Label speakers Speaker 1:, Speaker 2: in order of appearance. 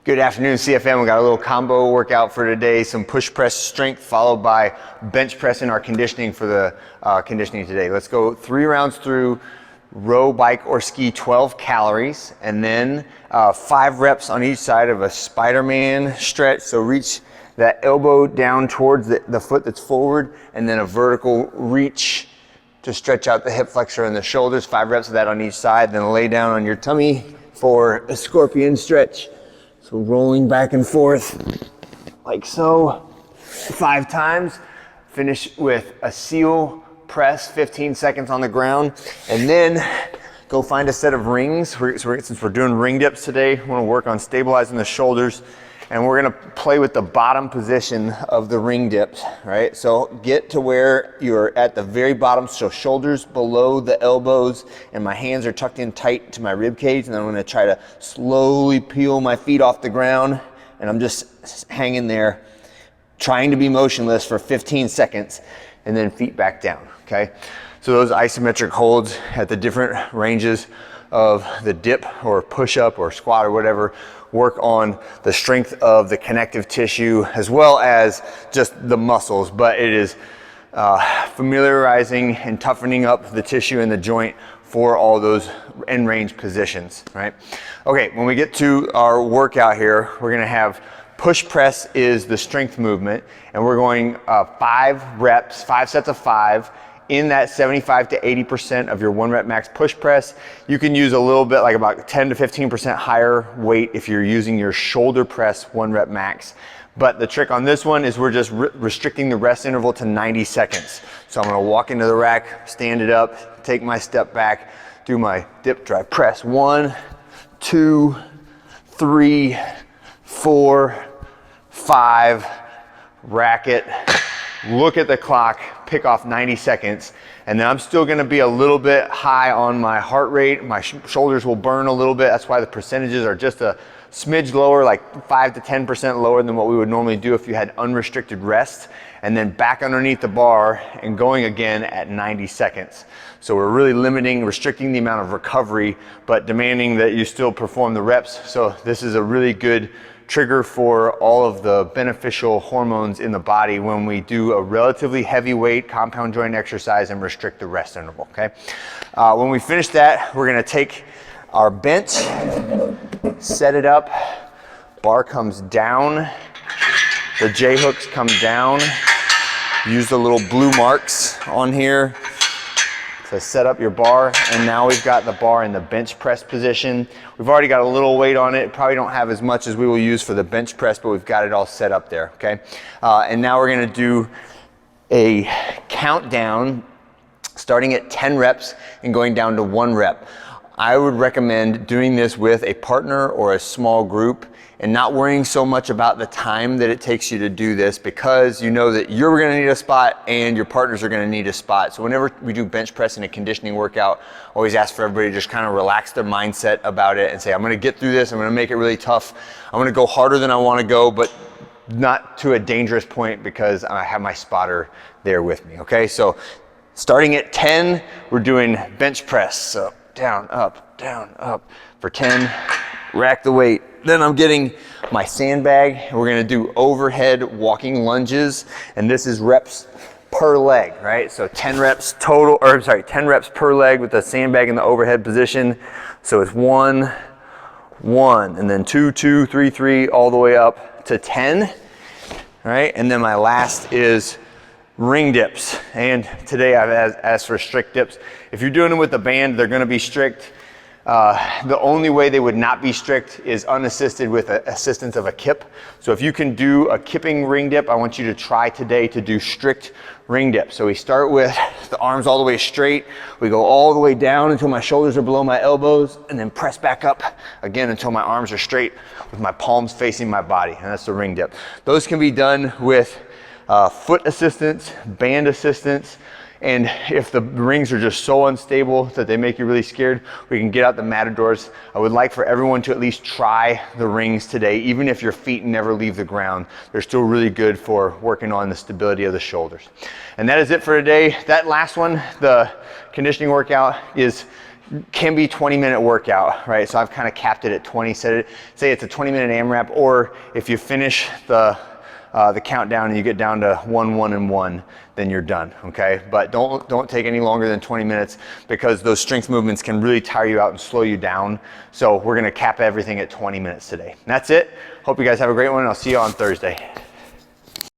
Speaker 1: Good afternoon, CFM. We got a little combo workout for today. Some push press strength followed by bench press in our conditioning for the conditioning today. Let's go 3 rounds through row, bike, or ski, 12 calories, and then 5 reps on each side of a Spider-Man stretch. So reach that elbow down towards the foot that's forward, and then a vertical reach to stretch out the hip flexor and the shoulders. 5 reps of that on each side. Then lay down on your tummy for a scorpion stretch. So rolling back and forth like so, 5 times. Finish with a seal press, 15 seconds on the ground, and then go find a set of rings. Since we're doing ring dips today, we want to work on stabilizing the shoulders, and we're going to play with the bottom position of the ring dips, right? So get to where you're at the very bottom, so shoulders below the elbows, and my hands are tucked in tight to my rib cage, and then I'm going to try to slowly peel my feet off the ground, and I'm just hanging there, trying to be motionless for 15 seconds, and then feet back down, okay? So those isometric holds at the different ranges of the dip or push up or squat or whatever work on the strength of the connective tissue as well as just the muscles, but it is familiarizing and toughening up the tissue in the joint for all those end range positions, right? Okay, when we get to our workout here, we're gonna have push press is the strength movement, and we're going 5 reps, 5 sets of 5 in that 75 to 80% of your 1 rep max push press. You can use a little bit, like about 10 to 15% higher weight if you're using your shoulder press 1 rep max. But the trick on this one is we're just restricting the rest interval to 90 seconds. So I'm gonna walk into the rack, stand it up, take my step back, do my dip, drive, press. 1, 2, 3, 4, 5, rack it, look at the clock, pick off 90 seconds, and then I'm still gonna be a little bit high on my heart rate. My shoulders will burn a little bit. That's why the percentages are just a smidge lower, like 5 to 10% lower than what we would normally do if you had unrestricted rest, and then back underneath the bar and going again at 90 seconds. So we're really restricting the amount of recovery, but demanding that you still perform the reps. So this is a really good trigger for all of the beneficial hormones in the body when we do a relatively heavyweight compound joint exercise and restrict the rest interval, okay? When we finish that, we're gonna take our bench, set it up, bar comes down, the J hooks come down, use the little blue marks on here to set up your bar, and now we've got the bar in the bench press position. We've already got a little weight on it. Probably don't have as much as we will use for the bench press, but we've got it all set up there, okay? And now we're gonna do a countdown starting at 10 reps and going down to 1 rep. I would recommend doing this with a partner or a small group and not worrying so much about the time that it takes you to do this, because you know that you're gonna need a spot and your partners are gonna need a spot. So whenever we do bench press in a conditioning workout, always ask for everybody to just kind of relax their mindset about it and say, I'm gonna get through this, I'm gonna make it really tough, I'm gonna go harder than I wanna go, but not to a dangerous point because I have my spotter there with me, okay? So starting at 10, we're doing bench press. So down, up, for 10, rack the weight. Then I'm getting my sandbag. We're gonna do overhead walking lunges, and this is reps per leg, right? So 10 reps total, 10 reps per leg with the sandbag in the overhead position. So it's 1, 1, and then 2, 2, 3, 3, all the way up to 10, right? And then my last is ring dips, and today I've asked for strict dips. If you're doing them with the band, they're gonna be strict. The only way they would not be strict is unassisted with assistance of a kip. So if you can do a kipping ring dip, I want you to try today to do strict ring dip. So we start with the arms all the way straight. We go all the way down until my shoulders are below my elbows, and then press back up again until my arms are straight with my palms facing my body, and that's the ring dip. Those can be done with foot assistance, band assistance, and if the rings are just so unstable that they make you really scared, we can get out the matadors. I would like for everyone to at least try the rings today, even if your feet never leave the ground. They're still really good for working on the stability of the shoulders. And that is it for today. That last one, the conditioning workout, is can be 20-minute workout, right? So I've kind of capped it at 20. Say it's a 20-minute AMRAP, or if you finish the countdown and you get down to 1, 1, and 1, then you're done, okay? But don't take any longer than 20 minutes because those strength movements can really tire you out and slow you down. So we're gonna cap everything at 20 minutes today. And that's it. Hope you guys have a great one, and I'll see you on Thursday.